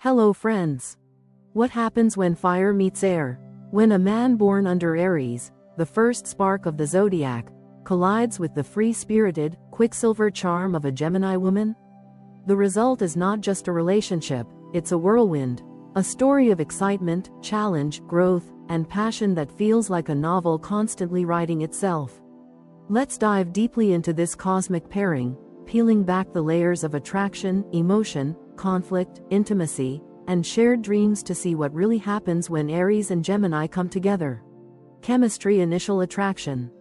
Hello friends. What happens when fire meets air? When a man born under Aries, the first spark of the Zodiac, collides with the free-spirited, quicksilver charm of a Gemini woman? The result is not just a relationship, it's a whirlwind, a story of excitement, challenge, growth, and passion that feels like a novel constantly writing itself. Let's dive deeply into this cosmic pairing, peeling back the layers of attraction, emotion, conflict, intimacy, and shared dreams to see what really happens when Aries and Gemini come together. Chemistry. Initial attraction.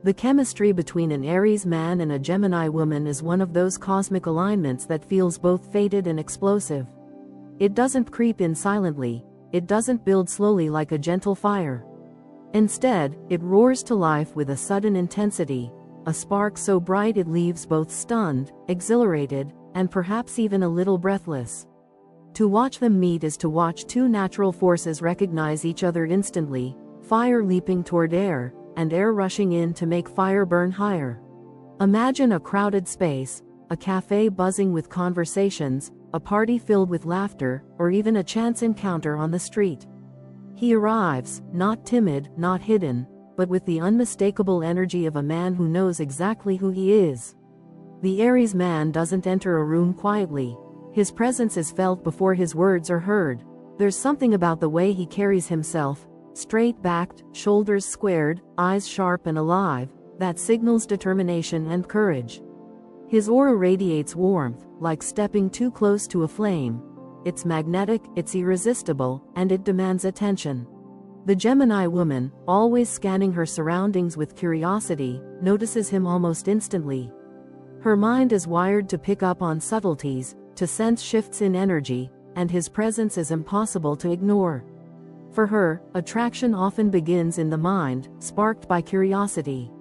The chemistry between an Aries man and a Gemini woman is one of those cosmic alignments that feels both fated and explosive. It doesn't creep in silently, it doesn't build slowly like a gentle fire. Instead, it roars to life with a sudden intensity, a spark so bright it leaves both stunned, exhilarated, and perhaps even a little breathless. To watch them meet is to watch two natural forces recognize each other instantly, fire leaping toward air, and air rushing in to make fire burn higher. Imagine a crowded space, a cafe buzzing with conversations, a party filled with laughter, or even a chance encounter on the street. He arrives, not timid, not hidden, but with the unmistakable energy of a man who knows exactly who he is. The Aries man doesn't enter a room quietly. His presence is felt before his words are heard. There's something about the way he carries himself, straight-backed, shoulders squared, eyes sharp and alive, that signals determination and courage. His aura radiates warmth, like stepping too close to a flame. It's magnetic, it's irresistible, and it demands attention. The Gemini woman, always scanning her surroundings with curiosity, notices him almost instantly. Her mind is wired to pick up on subtleties, to sense shifts in energy, and his presence is impossible to ignore. For her, attraction often begins in the mind, sparked by curiosity.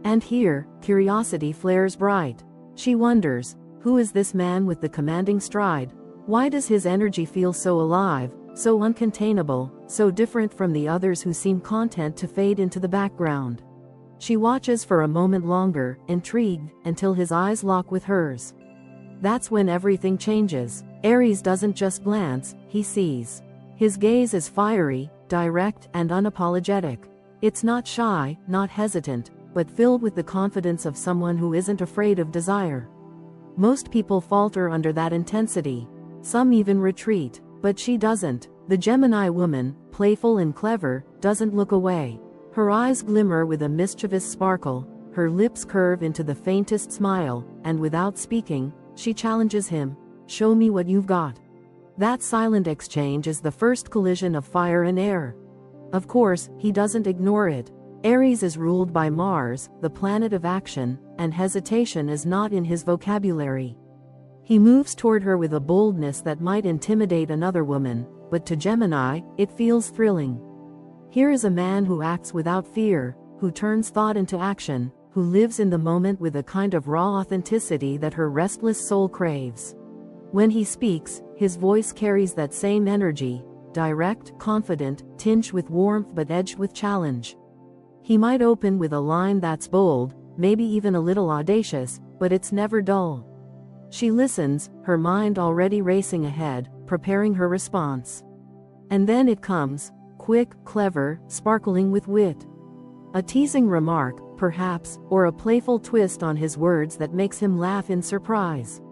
And here, curiosity flares bright. She wonders, who is this man with the commanding stride? Why does his energy feel so alive, so uncontainable, so different from the others who seem content to fade into the background? She watches for a moment longer, intrigued, until his eyes lock with hers. That's when everything changes. Aries doesn't just glance, he sees. His gaze is fiery, direct, and unapologetic. It's not shy, not hesitant, but filled with the confidence of someone who isn't afraid of desire. Most people falter under that intensity. Some even retreat, but she doesn't. The Gemini woman, playful and clever, doesn't look away. Her eyes glimmer with a mischievous sparkle, her lips curve into the faintest smile, and without speaking, she challenges him, "Show me what you've got." That silent exchange is the first collision of fire and air. Of course, he doesn't ignore it. Aries is ruled by Mars, the planet of action, and hesitation is not in his vocabulary. He moves toward her with a boldness that might intimidate another woman, but to Gemini, it feels thrilling. Here is a man who acts without fear, who turns thought into action, who lives in the moment with a kind of raw authenticity that her restless soul craves. When he speaks, his voice carries that same energy, direct, confident, tinged with warmth but edged with challenge. He might open with a line that's bold, maybe even a little audacious, but it's never dull. She listens, her mind already racing ahead, preparing her response. And then it comes, quick, clever, sparkling with wit. A teasing remark, perhaps, or a playful twist on his words that makes him laugh in surprise.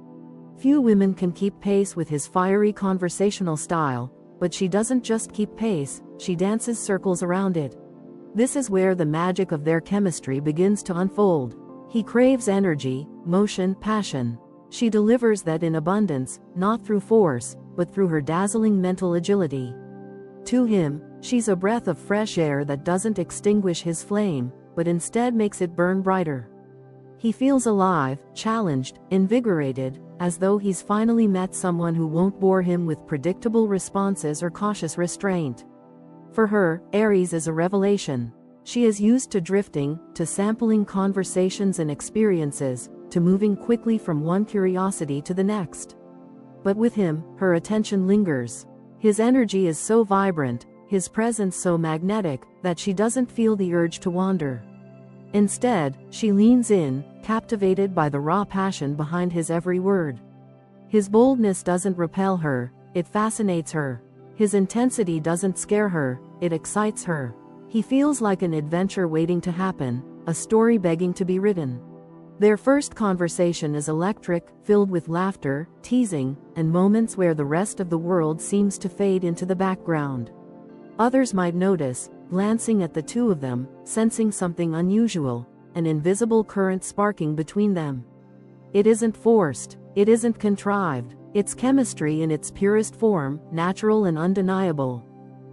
Few women can keep pace with his fiery conversational style, but she doesn't just keep pace, she dances circles around it. This is where the magic of their chemistry begins to unfold. He craves energy, motion, passion. She delivers that in abundance, not through force, but through her dazzling mental agility. To him, she's a breath of fresh air that doesn't extinguish his flame, but instead makes it burn brighter. He feels alive, challenged, invigorated, as though he's finally met someone who won't bore him with predictable responses or cautious restraint. For her, Aries is a revelation. She is used to drifting, to sampling conversations and experiences, to moving quickly from one curiosity to the next. But with him, her attention lingers. His energy is so vibrant, his presence so magnetic, that she doesn't feel the urge to wander. Instead, she leans in, captivated by the raw passion behind his every word. His boldness doesn't repel her, it fascinates her. His intensity doesn't scare her, it excites her. He feels like an adventure waiting to happen, a story begging to be written. Their first conversation is electric, filled with laughter, teasing, and moments where the rest of the world seems to fade into the background. Others might notice, glancing at the two of them, sensing something unusual, an invisible current sparking between them. It isn't forced, it isn't contrived, it's chemistry in its purest form, natural and undeniable.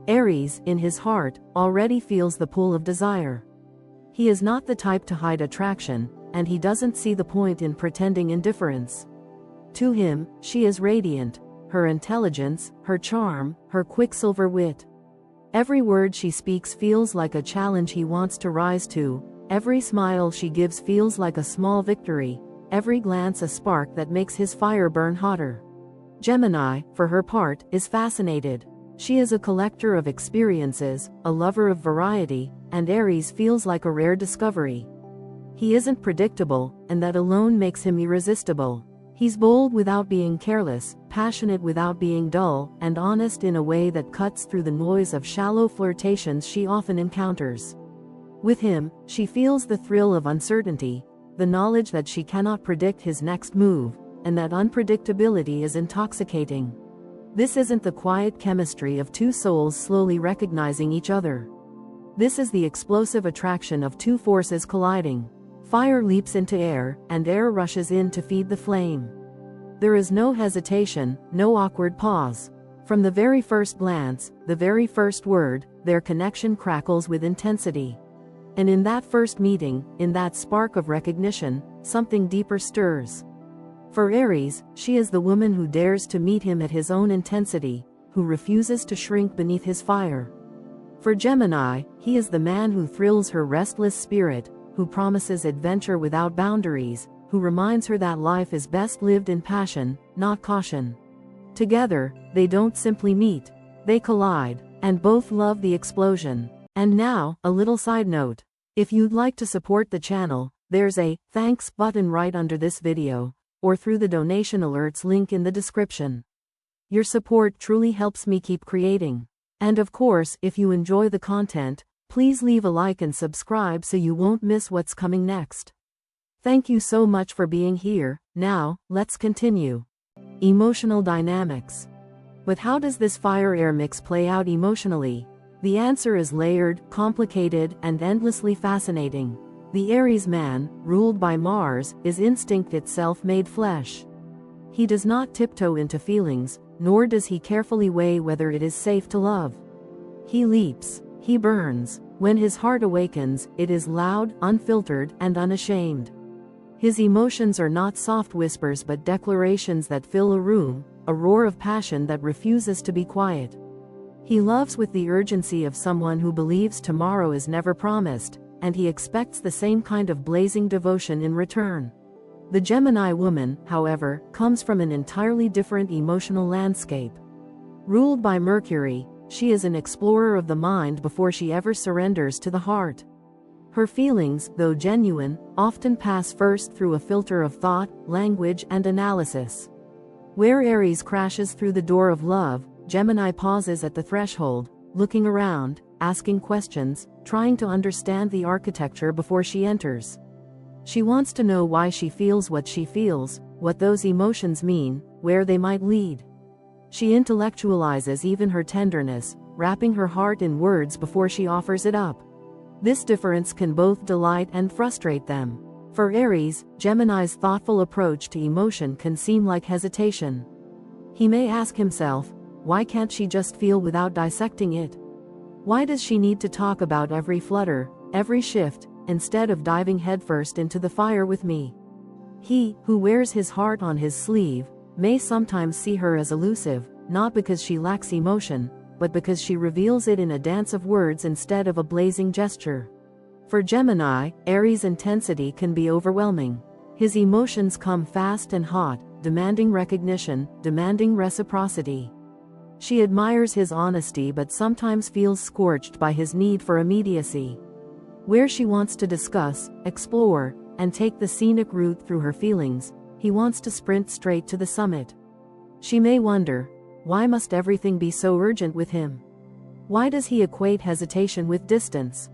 Aries, in his heart, already feels the pull of desire. He is not the type to hide attraction, and he doesn't see the point in pretending indifference. To him, she is radiant, her intelligence, her charm, her quicksilver wit. Every word she speaks feels like a challenge he wants to rise to, every smile she gives feels like a small victory, every glance a spark that makes his fire burn hotter. Gemini, for her part, is fascinated. She is a collector of experiences, a lover of variety, and Aries feels like a rare discovery. He isn't predictable, and that alone makes him irresistible. He's bold without being careless, passionate without being dull, and honest in a way that cuts through the noise of shallow flirtations she often encounters. With him, she feels the thrill of uncertainty, the knowledge that she cannot predict his next move, and that unpredictability is intoxicating. This isn't the quiet chemistry of two souls slowly recognizing each other. This is the explosive attraction of two forces colliding. Fire leaps into air, and air rushes in to feed the flame. There is no hesitation, no awkward pause. From the very first glance, the very first word, their connection crackles with intensity. And in that first meeting, in that spark of recognition, something deeper stirs. For Aries, she is the woman who dares to meet him at his own intensity, who refuses to shrink beneath his fire. For Gemini, he is the man who thrills her restless spirit, who promises adventure without boundaries, who reminds her that life is best lived in passion, not caution. Together, they don't simply meet, they collide, and both love the explosion. And now, a little side note. If you'd like to support the channel, there's a thanks button right under this video, or through the donation alerts link in the description. Your support truly helps me keep creating. And of course, if you enjoy the content, please leave a like and subscribe so you won't miss what's coming next. Thank you so much for being here. Now, let's continue. Emotional dynamics. But how does this fire-air mix play out emotionally? The answer is layered, complicated, and endlessly fascinating. The Aries man, ruled by Mars, is instinct itself made flesh. He does not tiptoe into feelings, nor does he carefully weigh whether it is safe to love. He leaps. He burns. When his heart awakens, it is loud, unfiltered, and unashamed. His emotions are not soft whispers but declarations that fill a room, a roar of passion that refuses to be quiet. He loves with the urgency of someone who believes tomorrow is never promised, and he expects the same kind of blazing devotion in return. The Gemini woman, however, comes from an entirely different emotional landscape. Ruled by Mercury, she is an explorer of the mind before she ever surrenders to the heart. Her feelings, though genuine, often pass first through a filter of thought, language, and analysis. Where Aries crashes through the door of love, Gemini pauses at the threshold, looking around, asking questions, trying to understand the architecture before she enters. She wants to know why she feels what she feels, what those emotions mean, where they might lead. She intellectualizes even her tenderness, wrapping her heart in words before she offers it up. This difference can both delight and frustrate them. For Aries, Gemini's thoughtful approach to emotion can seem like hesitation. He may ask himself, why can't she just feel without dissecting it? Why does she need to talk about every flutter, every shift, instead of diving headfirst into the fire with me? He, who wears his heart on his sleeve, may sometimes see her as elusive, not because she lacks emotion, but because she reveals it in a dance of words instead of a blazing gesture. For Gemini, Aries' intensity can be overwhelming. His emotions come fast and hot, demanding recognition, demanding reciprocity. She admires his honesty but sometimes feels scorched by his need for immediacy. Where she wants to discuss, explore, and take the scenic route through her feelings, he wants to sprint straight to the summit. She may wonder, Why must everything be so urgent with him? Why does he equate hesitation with distance?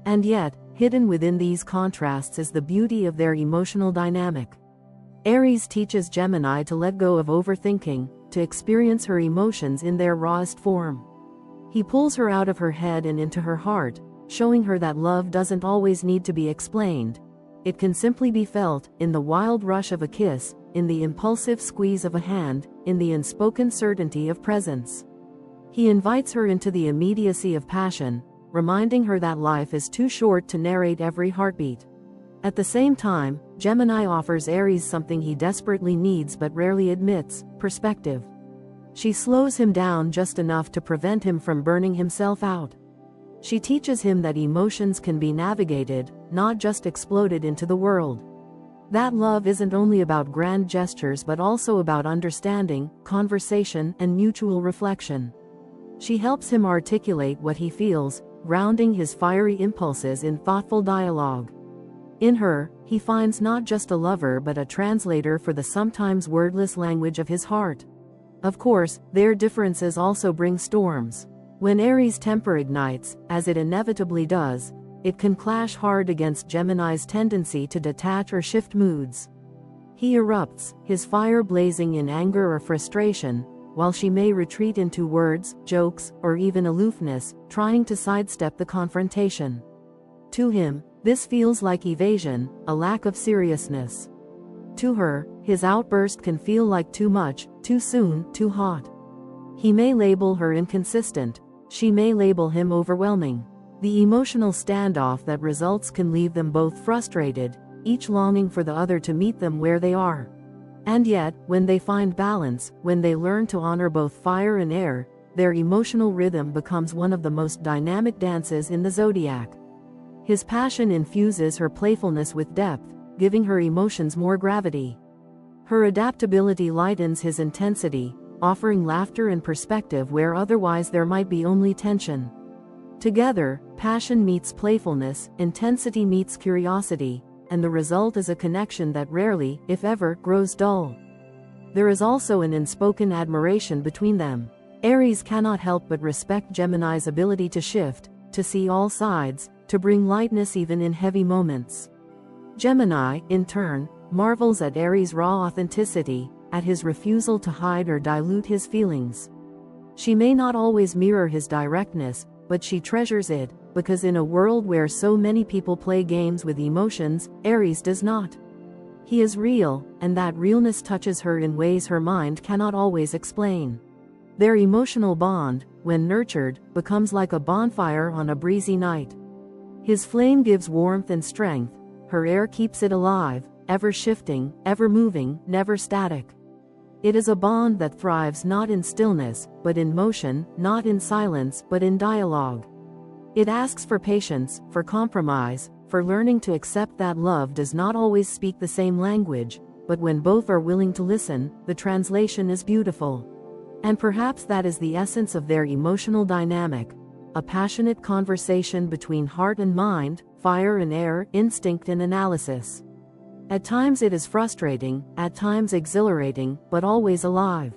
And yet, hidden within these contrasts is the beauty of their emotional dynamic. Aries teaches Gemini to let go of overthinking, to experience her emotions in their rawest form. He pulls her out of her head and into her heart, showing her that love doesn't always need to be explained. It can simply be felt, in the wild rush of a kiss, in the impulsive squeeze of a hand, in the unspoken certainty of presence. He invites her into the immediacy of passion, reminding her that life is too short to narrate every heartbeat. At the same time, Gemini offers Aries something he desperately needs but rarely admits: perspective. She slows him down just enough to prevent him from burning himself out. She teaches him that emotions can be navigated, not just exploded into the world. That love isn't only about grand gestures but also about understanding, conversation, and mutual reflection. She helps him articulate what he feels, grounding his fiery impulses in thoughtful dialogue. In her, he finds not just a lover but a translator for the sometimes wordless language of his heart. Of course, their differences also bring storms. When Aries' temper ignites, as it inevitably does, it can clash hard against Gemini's tendency to detach or shift moods. He erupts, his fire blazing in anger or frustration, while she may retreat into words, jokes, or even aloofness, trying to sidestep the confrontation. To him, this feels like evasion, a lack of seriousness. To her, his outburst can feel like too much, too soon, too hot. He may label her inconsistent, she may label him overwhelming. The emotional standoff that results can leave them both frustrated, each longing for the other to meet them where they are. And yet, when they find balance, when they learn to honor both fire and air, their emotional rhythm becomes one of the most dynamic dances in the zodiac. His passion infuses her playfulness with depth, giving her emotions more gravity. Her adaptability lightens his intensity, offering laughter and perspective where otherwise there might be only tension. Together, passion meets playfulness, intensity meets curiosity, and the result is a connection that rarely, if ever, grows dull. There is also an unspoken admiration between them. Aries cannot help but respect Gemini's ability to shift, to see all sides, to bring lightness even in heavy moments. Gemini, in turn, marvels at Aries' raw authenticity, at his refusal to hide or dilute his feelings. She may not always mirror his directness, but she treasures it, because in a world where so many people play games with emotions, Aries does not. He is real, and that realness touches her in ways her mind cannot always explain. Their emotional bond, when nurtured, becomes like a bonfire on a breezy night. His flame gives warmth and strength, her air keeps it alive, ever shifting, ever moving, never static. It is a bond that thrives not in stillness, but in motion, not in silence, but in dialogue. It asks for patience, for compromise, for learning to accept that love does not always speak the same language, but when both are willing to listen, the translation is beautiful. And perhaps that is the essence of their emotional dynamic, a passionate conversation between heart and mind, fire and air, instinct and analysis. At times it is frustrating, at times exhilarating, but always alive.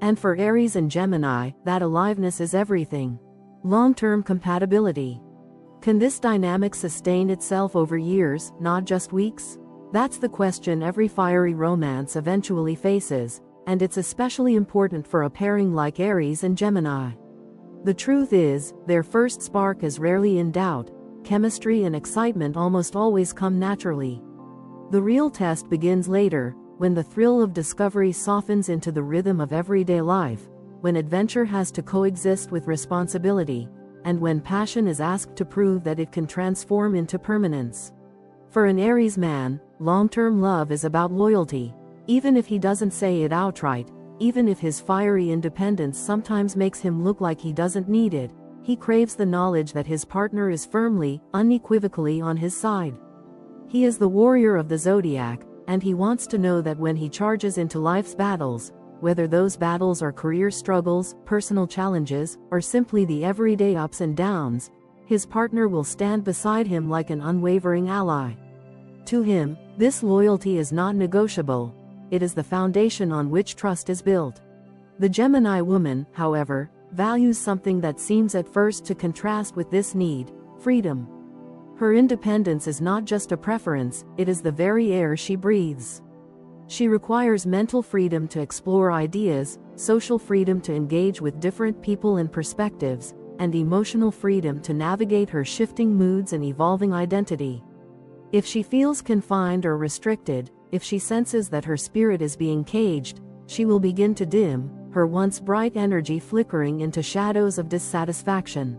And for Aries and Gemini, that aliveness is everything. Long-term compatibility. Can this dynamic sustain itself over years, not just weeks? That's the question every fiery romance eventually faces, and it's especially important for a pairing like Aries and Gemini. The truth is, their first spark is rarely in doubt, chemistry and excitement almost always come naturally. The real test begins later, when the thrill of discovery softens into the rhythm of everyday life, when adventure has to coexist with responsibility, and when passion is asked to prove that it can transform into permanence. For an Aries man, long-term love is about loyalty, even if he doesn't say it outright, even if his fiery independence sometimes makes him look like he doesn't need it, he craves the knowledge that his partner is firmly, unequivocally on his side. He is the warrior of the zodiac, and he wants to know that when he charges into life's battles, whether those battles are career struggles, personal challenges, or simply the everyday ups and downs, his partner will stand beside him like an unwavering ally. To him, this loyalty is not negotiable, it is the foundation on which trust is built. The Gemini woman, however, values something that seems at first to contrast with this need: freedom. Her independence is not just a preference, it is the very air she breathes. She requires mental freedom to explore ideas, social freedom to engage with different people and perspectives, and emotional freedom to navigate her shifting moods and evolving identity. If she feels confined or restricted, if she senses that her spirit is being caged, she will begin to dim, her once bright energy flickering into shadows of dissatisfaction.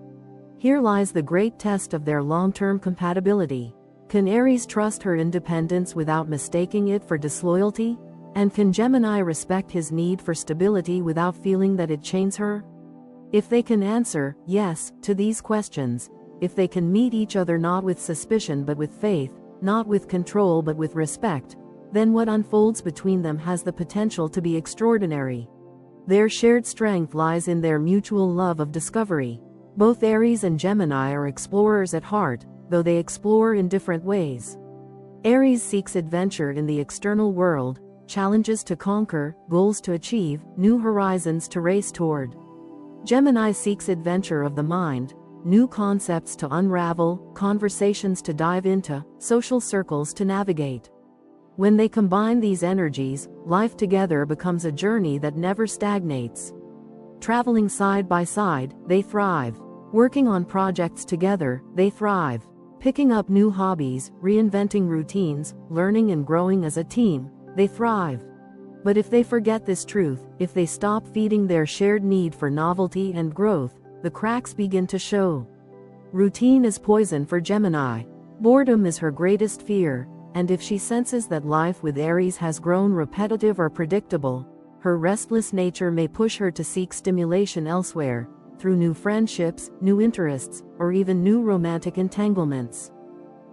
Here lies the great test of their long-term compatibility. Can Aries trust her independence without mistaking it for disloyalty? And can Gemini respect his need for stability without feeling that it chains her? If they can answer yes to these questions, if they can meet each other not with suspicion but with faith, not with control but with respect, then what unfolds between them has the potential to be extraordinary. Their shared strength lies in their mutual love of discovery. Both Aries and Gemini are explorers at heart, though they explore in different ways. Aries seeks adventure in the external world, challenges to conquer, goals to achieve, new horizons to race toward. Gemini seeks adventure of the mind, new concepts to unravel, conversations to dive into, social circles to navigate. When they combine these energies, life together becomes a journey that never stagnates. Traveling side by side, they thrive. Working on projects together, they thrive. Picking up new hobbies, reinventing routines, learning and growing as a team, they thrive. But if they forget this truth, if they stop feeding their shared need for novelty and growth, the cracks begin to show. Routine is poison for Gemini. Boredom is her greatest fear, and if she senses that life with Aries has grown repetitive or predictable, her restless nature may push her to seek stimulation elsewhere, through new friendships, new interests, or even new romantic entanglements.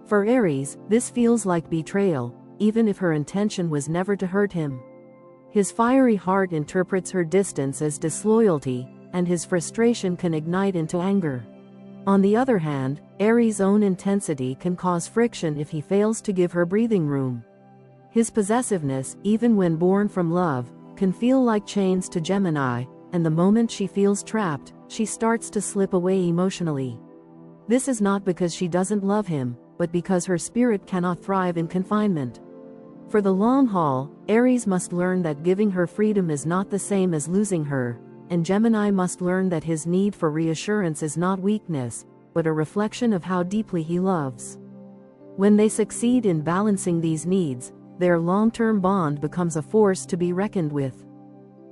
For Aries, this feels like betrayal, even if her intention was never to hurt him. His fiery heart interprets her distance as disloyalty, and his frustration can ignite into anger. On the other hand, Aries' own intensity can cause friction if he fails to give her breathing room. His possessiveness, even when born from love, can feel like chains to Gemini, and the moment she feels trapped, she starts to slip away emotionally. This is not because she doesn't love him, but because her spirit cannot thrive in confinement. For the long haul, Aries must learn that giving her freedom is not the same as losing her, and Gemini must learn that his need for reassurance is not weakness, but a reflection of how deeply he loves. When they succeed in balancing these needs, their long-term bond becomes a force to be reckoned with.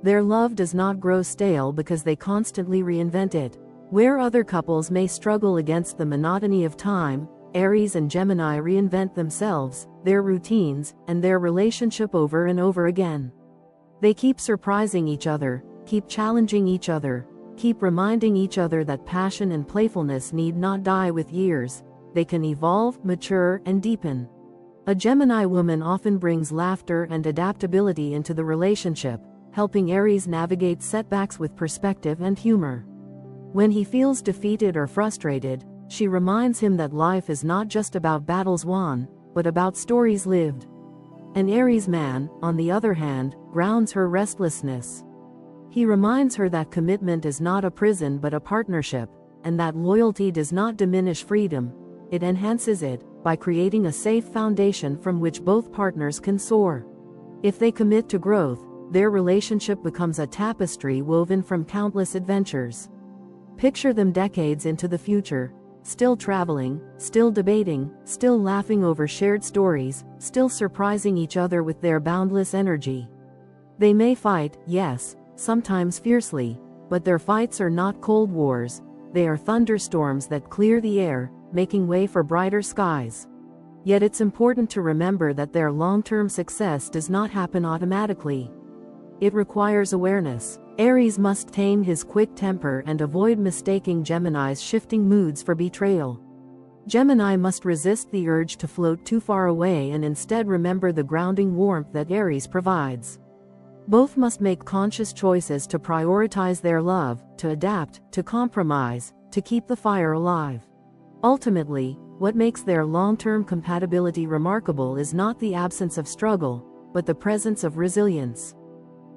Their love does not grow stale because they constantly reinvent it. Where other couples may struggle against the monotony of time, Aries and Gemini reinvent themselves, their routines, and their relationship over and over again. They keep surprising each other, keep challenging each other, keep reminding each other that passion and playfulness need not die with years. They can evolve, mature, and deepen. A Gemini woman often brings laughter and adaptability into the relationship, helping Aries navigate setbacks with perspective and humor. When he feels defeated or frustrated, she reminds him that life is not just about battles won, but about stories lived. An Aries man, on the other hand, grounds her restlessness. He reminds her that commitment is not a prison but a partnership, and that loyalty does not diminish freedom, it enhances it, by creating a safe foundation from which both partners can soar. If they commit to growth, their relationship becomes a tapestry woven from countless adventures. Picture them decades into the future, still traveling, still debating, still laughing over shared stories, still surprising each other with their boundless energy. They may fight, yes, sometimes fiercely, but their fights are not cold wars, they are thunderstorms that clear the air, making way for brighter skies. Yet it's important to remember that their long-term success does not happen automatically. It requires awareness. Aries must tame his quick temper and avoid mistaking Gemini's shifting moods for betrayal. Gemini must resist the urge to float too far away and instead remember the grounding warmth that Aries provides. Both must make conscious choices to prioritize their love, to adapt, to compromise, to keep the fire alive. Ultimately, what makes their long-term compatibility remarkable is not the absence of struggle, but the presence of resilience.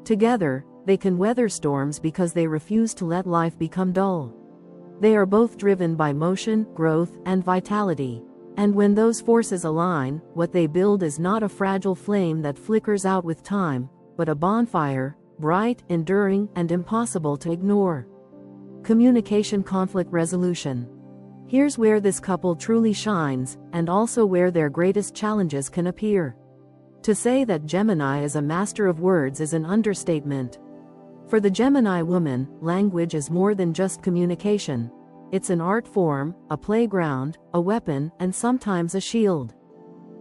Together, they can weather storms because they refuse to let life become dull. They are both driven by motion, growth, and vitality. And when those forces align, what they build is not a fragile flame that flickers out with time, but a bonfire, bright, enduring, and impossible to ignore. Communication conflict resolution. Here's where this couple truly shines, and also where their greatest challenges can appear. To say that Gemini is a master of words is an understatement. For the Gemini woman, language is more than just communication. It's an art form, a playground, a weapon, and sometimes a shield.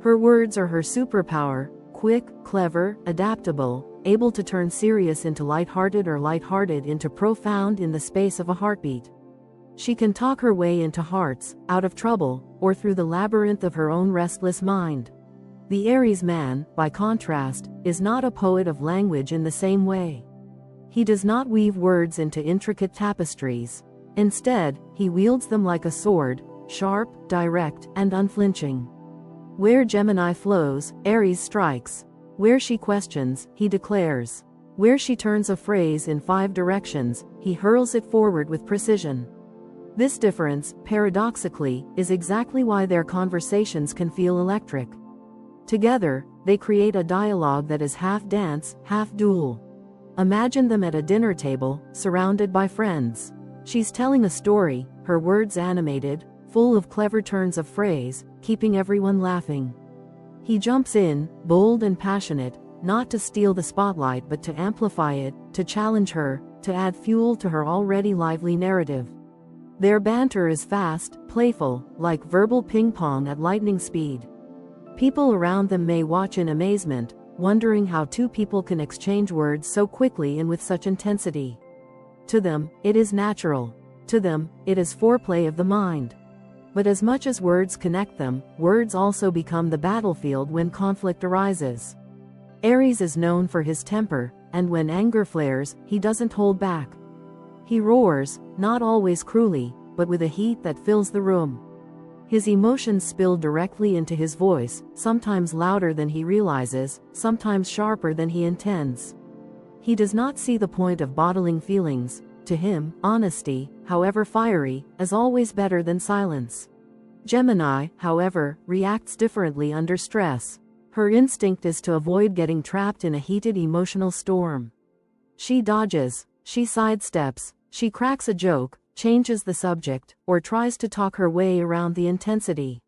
Her words are her superpower, quick, clever, adaptable, able to turn serious into lighthearted or lighthearted into profound in the space of a heartbeat. She can talk her way into hearts, out of trouble, or through the labyrinth of her own restless mind. The Aries man, by contrast, is not a poet of language in the same way. He does not weave words into intricate tapestries. Instead, he wields them like a sword, sharp, direct, and unflinching. Where Gemini flows, Aries strikes. Where she questions, he declares. Where she turns a phrase in 5 directions, he hurls it forward with precision. This difference, paradoxically, is exactly why their conversations can feel electric. Together, they create a dialogue that is half dance, half duel. Imagine them at a dinner table, surrounded by friends. She's telling a story, her words animated, full of clever turns of phrase, keeping everyone laughing. He jumps in, bold and passionate, not to steal the spotlight but to amplify it, to challenge her, to add fuel to her already lively narrative. Their banter is fast, playful, like verbal ping-pong at lightning speed. People around them may watch in amazement, wondering how 2 people can exchange words so quickly and with such intensity. To them, it is natural. To them, it is foreplay of the mind. But as much as words connect them, words also become the battlefield when conflict arises. Aries is known for his temper, and when anger flares, he doesn't hold back. He roars, not always cruelly, but with a heat that fills the room. His emotions spill directly into his voice, sometimes louder than he realizes, sometimes sharper than he intends. He does not see the point of bottling feelings. To him, honesty, however fiery, is always better than silence. Gemini, however, reacts differently under stress. Her instinct is to avoid getting trapped in a heated emotional storm. She dodges, she sidesteps, she cracks a joke, changes the subject, or tries to talk her way around the intensity.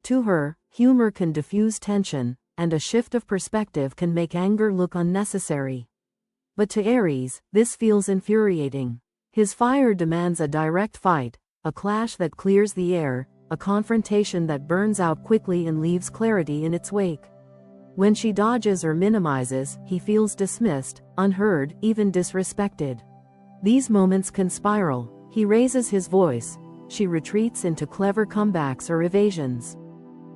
To her, humor can diffuse tension, and a shift of perspective can make anger look unnecessary. But to Aries, this feels infuriating. His fire demands a direct fight, a clash that clears the air, a confrontation that burns out quickly and leaves clarity in its wake. When she dodges or minimizes, he feels dismissed, unheard, even disrespected. These moments can spiral. He raises his voice. She retreats into clever comebacks or evasions.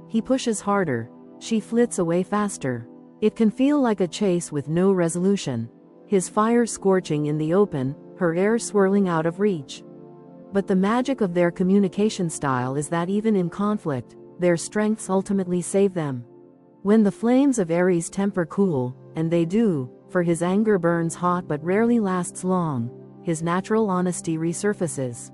He pushes harder. She flits away faster. It can feel like a chase with no resolution. His fire scorching in the open, her air swirling out of reach. But the magic of their communication style is that even in conflict, their strengths ultimately save them. When the flames of Aries' temper cool, and they do, for his anger burns hot but rarely lasts long, his natural honesty resurfaces.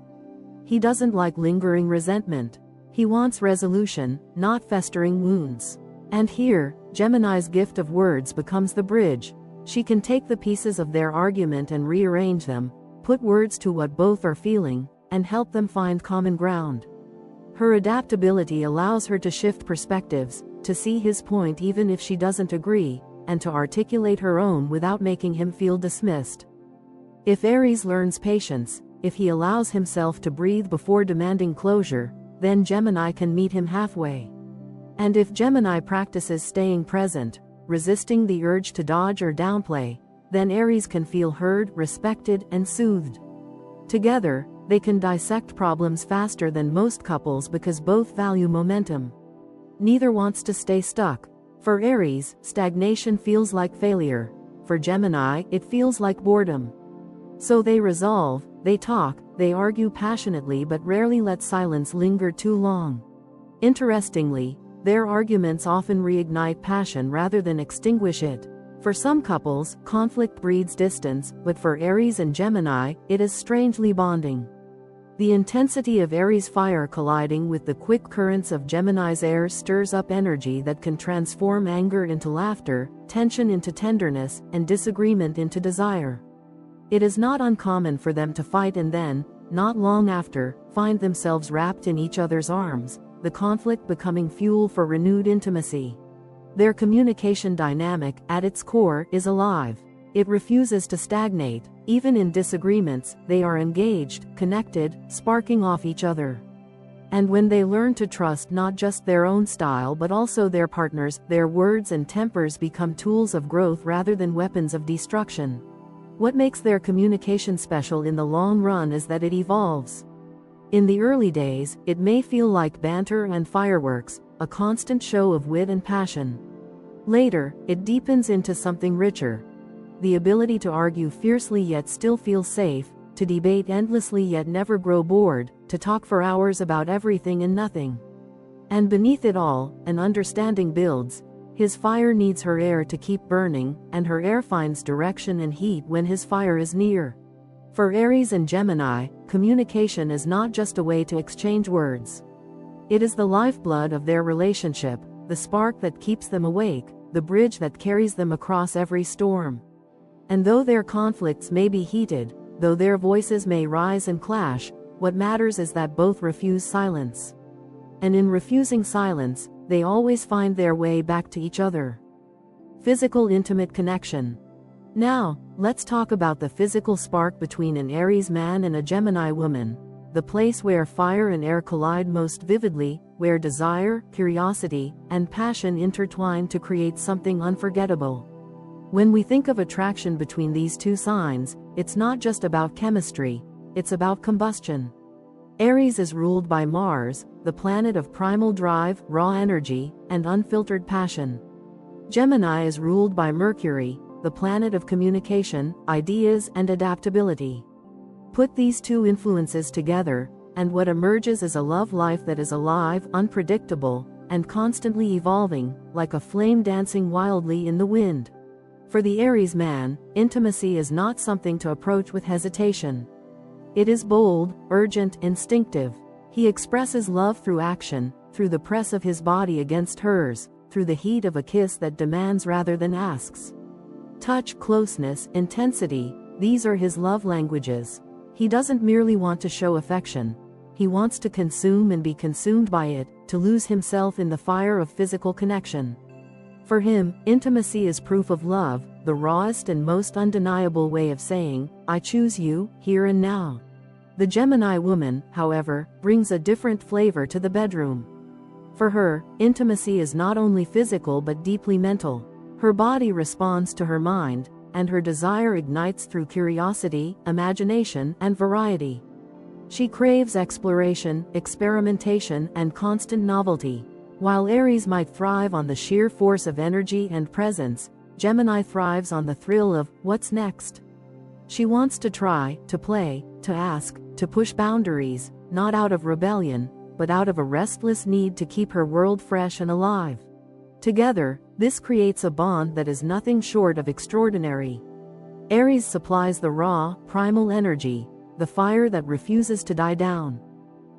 He doesn't like lingering resentment. He wants resolution, not festering wounds. And here, Gemini's gift of words becomes the bridge. She can take the pieces of their argument and rearrange them, put words to what both are feeling, and help them find common ground. Her adaptability allows her to shift perspectives, to see his point even if she doesn't agree, and to articulate her own without making him feel dismissed. If Aries learns patience, if he allows himself to breathe before demanding closure, then Gemini can meet him halfway. And if Gemini practices staying present, resisting the urge to dodge or downplay, then Aries can feel heard, respected, and soothed. Together, they can dissect problems faster than most couples because both value momentum. Neither wants to stay stuck. For Aries, stagnation feels like failure. For Gemini, it feels like boredom. So they resolve, they talk, they argue passionately but rarely let silence linger too long. Interestingly, their arguments often reignite passion rather than extinguish it. For some couples, conflict breeds distance, but for Aries and Gemini, it is strangely bonding. The intensity of Aries' fire colliding with the quick currents of Gemini's air stirs up energy that can transform anger into laughter, tension into tenderness, and disagreement into desire. It is not uncommon for them to fight and then, not long after, find themselves wrapped in each other's arms, the conflict becoming fuel for renewed intimacy. Their communication dynamic, at its core, is alive. It refuses to stagnate. Even in disagreements, they are engaged, connected, sparking off each other. And when they learn to trust not just their own style but also their partner's, their words and tempers become tools of growth rather than weapons of destruction. What makes their communication special in the long run is that it evolves. In the early days, it may feel like banter and fireworks, a constant show of wit and passion. Later, it deepens into something richer. The ability to argue fiercely yet still feel safe, to debate endlessly yet never grow bored, to talk for hours about everything and nothing. And beneath it all, an understanding builds. His fire needs her air to keep burning, and her air finds direction and heat when his fire is near. For Aries and Gemini, communication is not just a way to exchange words. It is the lifeblood of their relationship, the spark that keeps them awake, the bridge that carries them across every storm. And though their conflicts may be heated, though their voices may rise and clash, what matters is that both refuse silence. And in refusing silence, they always find their way back to each other. Physical intimate connection. Now, let's talk about the physical spark between an Aries man and a Gemini woman, the place where fire and air collide most vividly, where desire, curiosity, and passion intertwine to create something unforgettable. When we think of attraction between these two signs, it's not just about chemistry, it's about combustion. Aries is ruled by Mars, the planet of primal drive, raw energy, and unfiltered passion. Gemini is ruled by Mercury, the planet of communication, ideas, and adaptability. Put these two influences together, and what emerges is a love life that is alive, unpredictable, and constantly evolving, like a flame dancing wildly in the wind. For the Aries man, intimacy is not something to approach with hesitation. It is bold, urgent, instinctive. He expresses love through action, through the press of his body against hers, through the heat of a kiss that demands rather than asks. Touch, closeness, intensity, these are his love languages. He doesn't merely want to show affection. He wants to consume and be consumed by it, to lose himself in the fire of physical connection. For him, intimacy is proof of love, the rawest and most undeniable way of saying, I choose you, here and now. The Gemini woman, however, brings a different flavor to the bedroom. For her, intimacy is not only physical but deeply mental. Her body responds to her mind, and her desire ignites through curiosity, imagination, and variety. She craves exploration, experimentation, and constant novelty. While Aries might thrive on the sheer force of energy and presence, Gemini thrives on the thrill of, what's next? She wants to try, to play, to ask, to push boundaries, not out of rebellion, but out of a restless need to keep her world fresh and alive. Together, this creates a bond that is nothing short of extraordinary. Aries supplies the raw, primal energy, the fire that refuses to die down.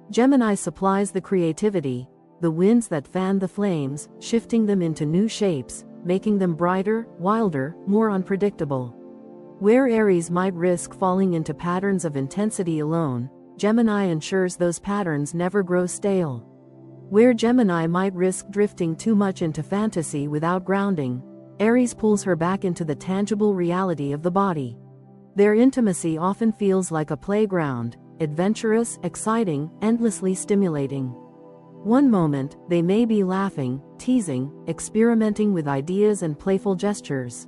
Gemini supplies the creativity, the winds that fan the flames, shifting them into new shapes, making them brighter, wilder, more unpredictable. Where Aries might risk falling into patterns of intensity alone, Gemini ensures those patterns never grow stale. Where Gemini might risk drifting too much into fantasy without grounding, Aries pulls her back into the tangible reality of the body. Their intimacy often feels like a playground, adventurous, exciting, endlessly stimulating. One moment, they may be laughing, teasing, experimenting with ideas and playful gestures.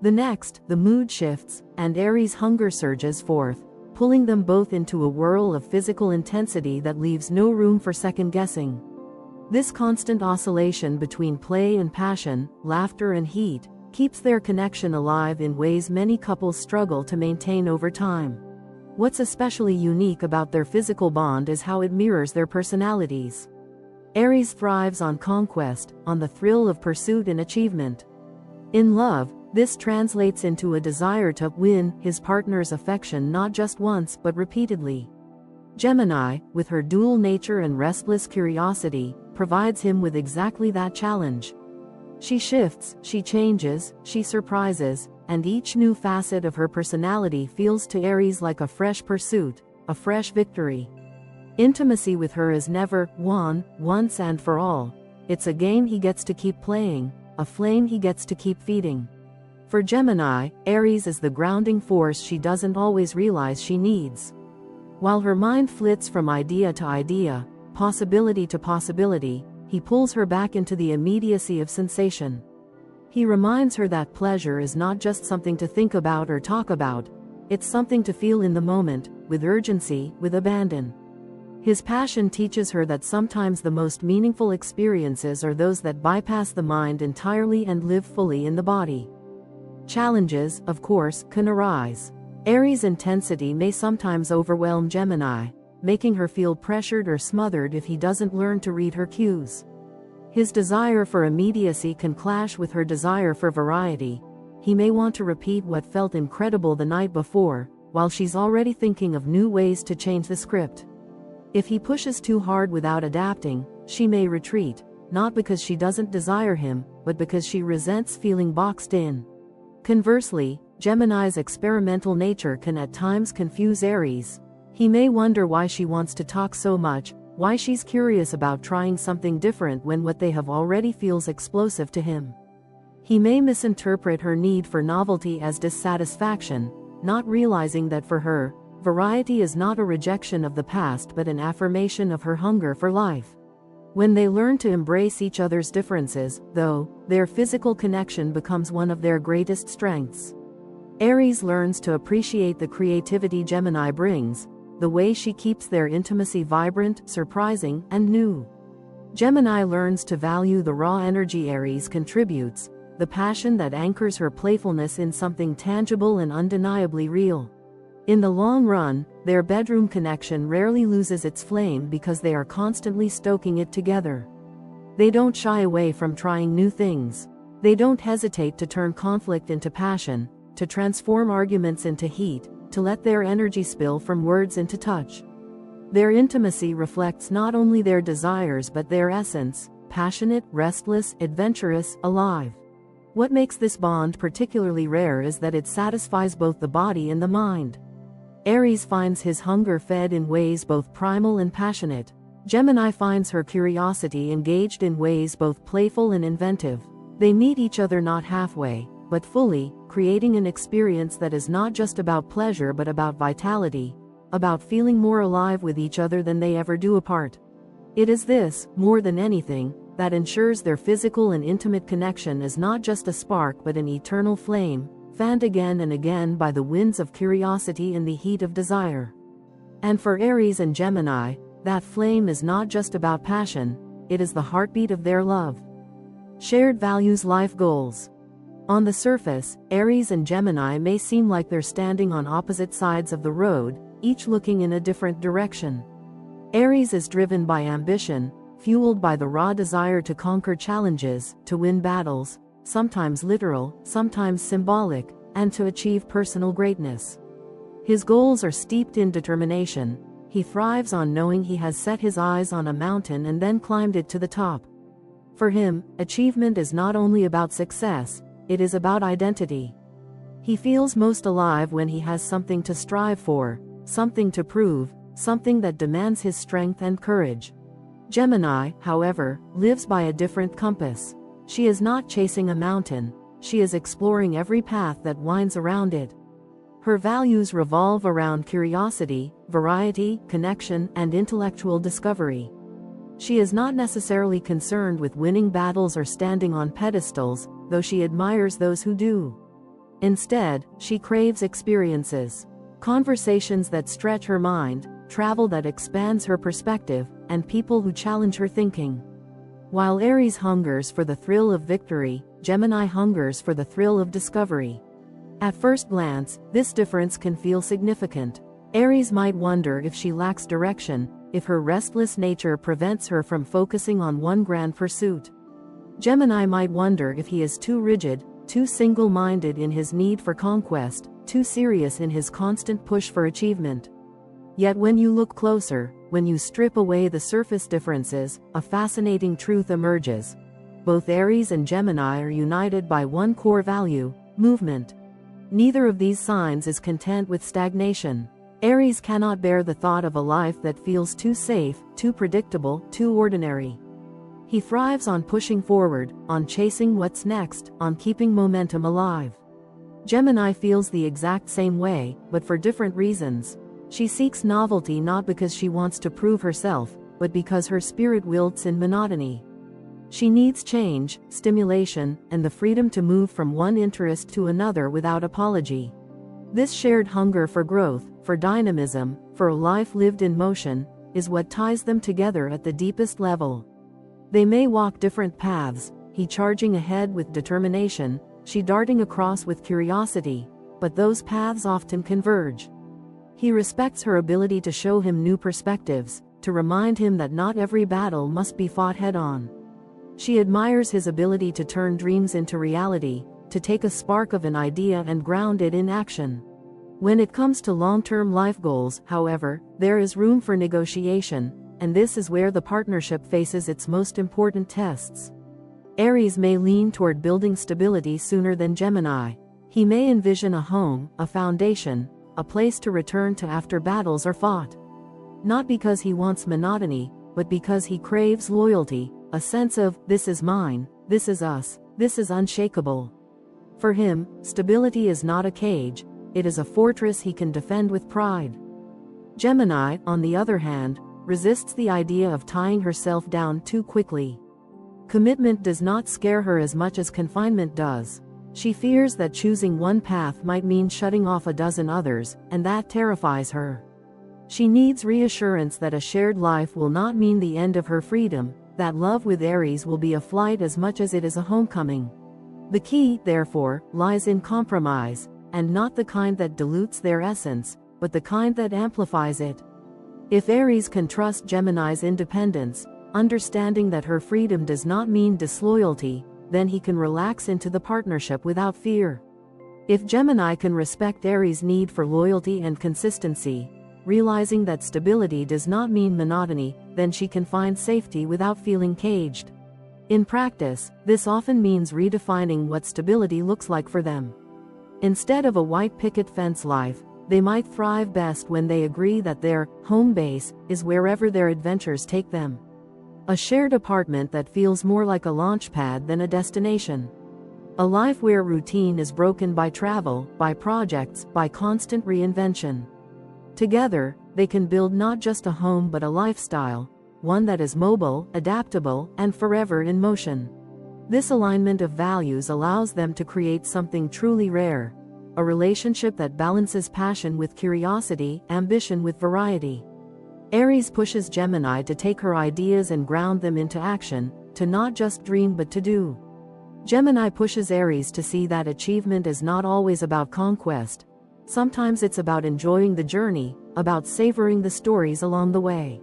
The next, the mood shifts, and Aries' hunger surges forth, pulling them both into a whirl of physical intensity that leaves no room for second-guessing. This constant oscillation between play and passion, laughter and heat, keeps their connection alive in ways many couples struggle to maintain over time. What's especially unique about their physical bond is how it mirrors their personalities. Aries thrives on conquest, on the thrill of pursuit and achievement. In love, This translates into a desire to win his partner's affection not just once but repeatedly. Gemini, with her dual nature and restless curiosity, provides him with exactly that challenge. She shifts, she changes, she surprises, and each new facet of her personality feels to Aries like a fresh pursuit, a fresh victory. Intimacy with her is never won, once and for all. It's a game he gets to keep playing, a flame he gets to keep feeding. For Gemini, Aries is the grounding force she doesn't always realize she needs. While her mind flits from idea to idea, possibility to possibility, he pulls her back into the immediacy of sensation. He reminds her that pleasure is not just something to think about or talk about, it's something to feel in the moment, with urgency, with abandon. His passion teaches her that sometimes the most meaningful experiences are those that bypass the mind entirely and live fully in the body. Challenges, of course, can arise. Aries' intensity may sometimes overwhelm Gemini, making her feel pressured or smothered if he doesn't learn to read her cues. His desire for immediacy can clash with her desire for variety. He may want to repeat what felt incredible the night before, while she's already thinking of new ways to change the script. If he pushes too hard without adapting, she may retreat, not because she doesn't desire him, but because she resents feeling boxed in. Conversely, Gemini's experimental nature can at times confuse Aries. He may wonder why she wants to talk so much, why she's curious about trying something different when what they have already feels explosive to him. He may misinterpret her need for novelty as dissatisfaction, not realizing that for her, variety is not a rejection of the past but an affirmation of her hunger for life. When they learn to embrace each other's differences, though, their physical connection becomes one of their greatest strengths. Aries learns to appreciate the creativity Gemini brings, the way she keeps their intimacy vibrant, surprising, and new. Gemini learns to value the raw energy Aries contributes, the passion that anchors her playfulness in something tangible and undeniably real. In the long run, their bedroom connection rarely loses its flame because they are constantly stoking it together. They don't shy away from trying new things. They don't hesitate to turn conflict into passion, to transform arguments into heat, to let their energy spill from words into touch. Their intimacy reflects not only their desires but their essence, passionate, restless, adventurous, alive. What makes this bond particularly rare is that it satisfies both the body and the mind. Aries finds his hunger fed in ways both primal and passionate. Gemini finds her curiosity engaged in ways both playful and inventive. They meet each other not halfway, but fully, creating an experience that is not just about pleasure but about vitality, about feeling more alive with each other than they ever do apart. It is this, more than anything, that ensures their physical and intimate connection is not just a spark but an eternal flame, fanned again and again by the winds of curiosity and the heat of desire. And for Aries and Gemini, that flame is not just about passion, it is the heartbeat of their love. Shared values, life goals. On the surface, Aries and Gemini may seem like they're standing on opposite sides of the road, each looking in a different direction. Aries is driven by ambition, fueled by the raw desire to conquer challenges, to win battles, sometimes literal, sometimes symbolic, and to achieve personal greatness. His goals are steeped in determination. He thrives on knowing he has set his eyes on a mountain and then climbed it to the top. For him, achievement is not only about success, it is about identity. He feels most alive when he has something to strive for, something to prove, something that demands his strength and courage. Gemini, however, lives by a different compass. She is not chasing a mountain, she is exploring every path that winds around it. Her values revolve around curiosity, variety, connection, and intellectual discovery. She is not necessarily concerned with winning battles or standing on pedestals, though she admires those who do. Instead, she craves experiences, conversations that stretch her mind, travel that expands her perspective, and people who challenge her thinking. While Aries hungers for the thrill of victory, Gemini hungers for the thrill of discovery. At first glance, this difference can feel significant. Aries might wonder if she lacks direction, if her restless nature prevents her from focusing on one grand pursuit. Gemini might wonder if he is too rigid, too single-minded in his need for conquest, too serious in his constant push for achievement. Yet when you look closer, when you strip away the surface differences, a fascinating truth emerges. Both Aries and Gemini are united by one core value: movement. Neither of these signs is content with stagnation. Aries cannot bear the thought of a life that feels too safe, too predictable, too ordinary. He thrives on pushing forward, on chasing what's next, on keeping momentum alive. Gemini feels the exact same way, but for different reasons. She seeks novelty not because she wants to prove herself, but because her spirit wilts in monotony. She needs change, stimulation, and the freedom to move from one interest to another without apology. This shared hunger for growth, for dynamism, for a life lived in motion, is what ties them together at the deepest level. They may walk different paths, he charging ahead with determination, she darting across with curiosity, but those paths often converge. He respects her ability to show him new perspectives, to remind him that not every battle must be fought head-on. She admires his ability to turn dreams into reality, to take a spark of an idea and ground it in action. When it comes to long-term life goals, however, there is room for negotiation, and this is where the partnership faces its most important tests. Aries may lean toward building stability sooner than Gemini. He may envision a home, a foundation, a place to return to after battles are fought. Not because he wants monotony, but because he craves loyalty, a sense of, this is mine, this is us, this is unshakable. For him, stability is not a cage, it is a fortress he can defend with pride. Gemini, on the other hand, resists the idea of tying herself down too quickly. Commitment does not scare her as much as confinement does. She fears that choosing one path might mean shutting off a dozen others, and that terrifies her. She needs reassurance that a shared life will not mean the end of her freedom, that love with Aries will be a flight as much as it is a homecoming. The key, therefore, lies in compromise, and not the kind that dilutes their essence, but the kind that amplifies it. If Aries can trust Gemini's independence, understanding that her freedom does not mean disloyalty, then he can relax into the partnership without fear. If Gemini can respect Aries' need for loyalty and consistency, realizing that stability does not mean monotony, then she can find safety without feeling caged. In practice, this often means redefining what stability looks like for them. Instead of a white picket fence life, they might thrive best when they agree that their home base is wherever their adventures take them. A shared apartment that feels more like a launch pad than a destination. A life where routine is broken by travel, by projects, by constant reinvention. Together, they can build not just a home but a lifestyle, one that is mobile, adaptable, and forever in motion. This alignment of values allows them to create something truly rare, a relationship that balances passion with curiosity, ambition with variety. Aries pushes Gemini to take her ideas and ground them into action, to not just dream but to do. Gemini pushes Aries to see that achievement is not always about conquest. Sometimes it's about enjoying the journey, about savoring the stories along the way.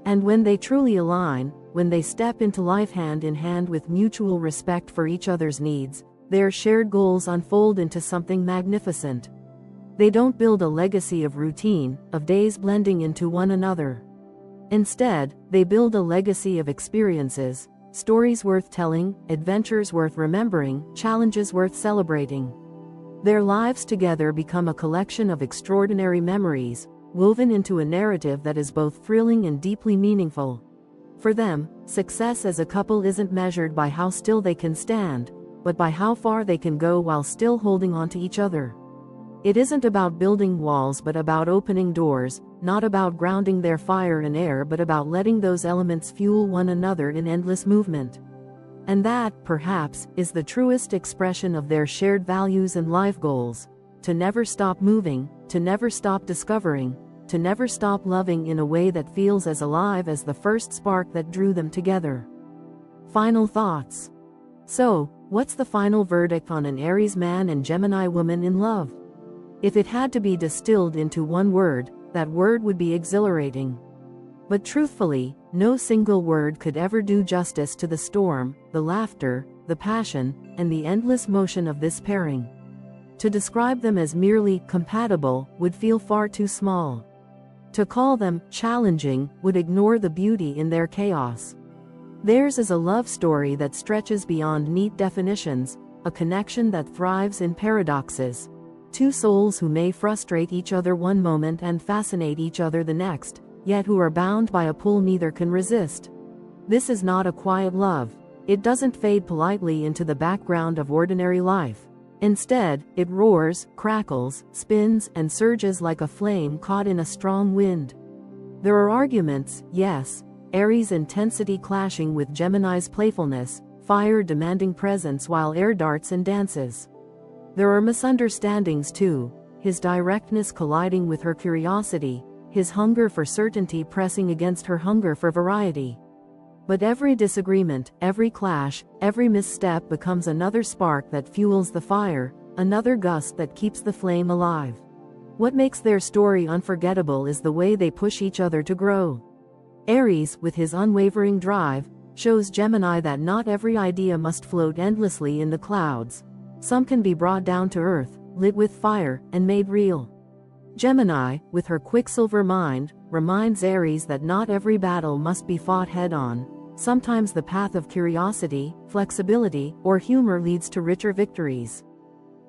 And when they truly align, when they step into life hand in hand with mutual respect for each other's needs, their shared goals unfold into something magnificent. They don't build a legacy of routine, of days blending into one another. Instead, they build a legacy of experiences, stories worth telling, adventures worth remembering, challenges worth celebrating. Their lives together become a collection of extraordinary memories, woven into a narrative that is both thrilling and deeply meaningful. For them, success as a couple isn't measured by how still they can stand, but by how far they can go while still holding on to each other. It isn't about building walls but about opening doors, not about grounding their fire and air but about letting those elements fuel one another in endless movement. And that, perhaps, is the truest expression of their shared values and life goals: to never stop moving, to never stop discovering, to never stop loving in a way that feels as alive as the first spark that drew them together. Final thoughts. So, what's the final verdict on an Aries man and Gemini woman in love? If it had to be distilled into one word, that word would be exhilarating. But truthfully, no single word could ever do justice to the storm, the laughter, the passion, and the endless motion of this pairing. To describe them as merely compatible would feel far too small. To call them challenging would ignore the beauty in their chaos. Theirs is a love story that stretches beyond neat definitions, a connection that thrives in paradoxes. Two souls who may frustrate each other one moment and fascinate each other the next, yet who are bound by a pull neither can resist. This is not a quiet love. It doesn't fade politely into the background of ordinary life. Instead, it roars, crackles, spins, and surges like a flame caught in a strong wind. There are arguments, yes, Aries' intensity clashing with Gemini's playfulness, fire demanding presence while air darts and dances. There are misunderstandings too, his directness colliding with her curiosity, his hunger for certainty pressing against her hunger for variety. But every disagreement, every clash, every misstep becomes another spark that fuels the fire, another gust that keeps the flame alive. What makes their story unforgettable is the way they push each other to grow. Aries, with his unwavering drive, shows Gemini that not every idea must float endlessly in the clouds. Some can be brought down to earth, lit with fire, and made real. Gemini, with her quicksilver mind, reminds Aries that not every battle must be fought head-on. Sometimes the path of curiosity, flexibility, or humor leads to richer victories.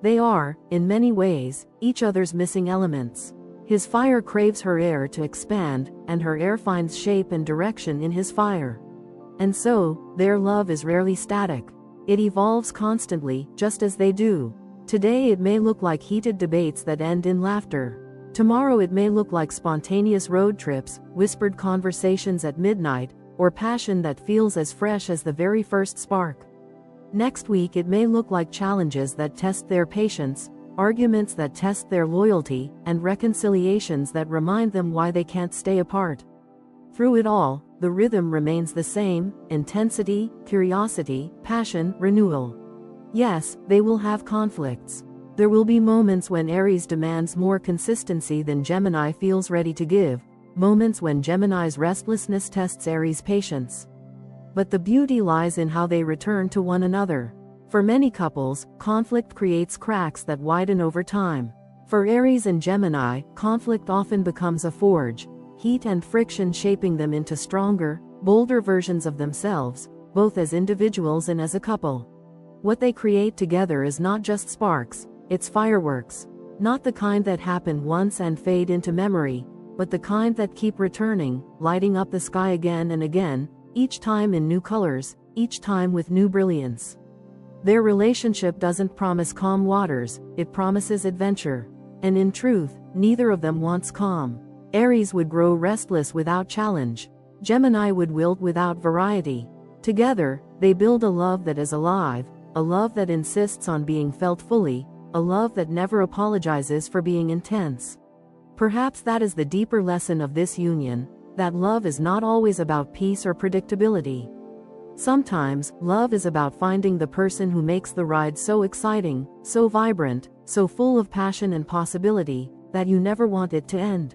They are, in many ways, each other's missing elements. His fire craves her air to expand, and her air finds shape and direction in his fire. And so, their love is rarely static. It evolves constantly, just as they do. Today it may look like heated debates that end in laughter. Tomorrow it may look like spontaneous road trips, whispered conversations at midnight, or passion that feels as fresh as the very first spark. Next week it may look like challenges that test their patience, arguments that test their loyalty, and reconciliations that remind them why they can't stay apart. Through it all, the rhythm remains the same: intensity, curiosity, passion, renewal. Yes, they will have conflicts. There will be moments when Aries demands more consistency than Gemini feels ready to give, moments when Gemini's restlessness tests Aries' patience. But the beauty lies in how they return to one another. For many couples, conflict creates cracks that widen over time. For Aries and Gemini, conflict often becomes a forge, heat and friction shaping them into stronger, bolder versions of themselves, both as individuals and as a couple. What they create together is not just sparks, it's fireworks. Not the kind that happen once and fade into memory, but the kind that keep returning, lighting up the sky again and again, each time in new colors, each time with new brilliance. Their relationship doesn't promise calm waters, it promises adventure. And in truth, neither of them wants calm. Aries would grow restless without challenge. Gemini would wilt without variety. Together, they build a love that is alive, a love that insists on being felt fully, a love that never apologizes for being intense. Perhaps that is the deeper lesson of this union, that love is not always about peace or predictability. Sometimes, love is about finding the person who makes the ride so exciting, so vibrant, so full of passion and possibility, that you never want it to end.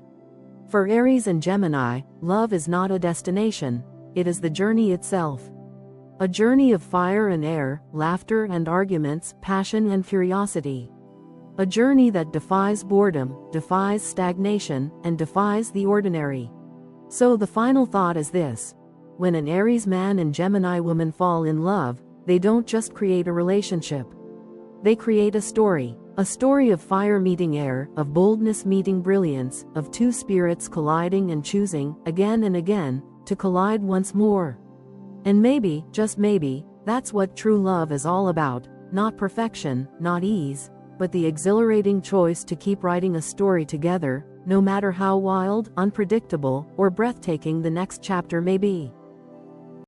For Aries and Gemini, love is not a destination, it is the journey itself. A journey of fire and air, laughter and arguments, passion and curiosity. A journey that defies boredom, defies stagnation, and defies the ordinary. So the final thought is this: when an Aries man and Gemini woman fall in love, they don't just create a relationship. They create a story of fire meeting air, of boldness meeting brilliance, of two spirits colliding and choosing, again and again, to collide once more. And maybe, just maybe, that's what true love is all about, not perfection, not ease, but the exhilarating choice to keep writing a story together, no matter how wild, unpredictable, or breathtaking the next chapter may be.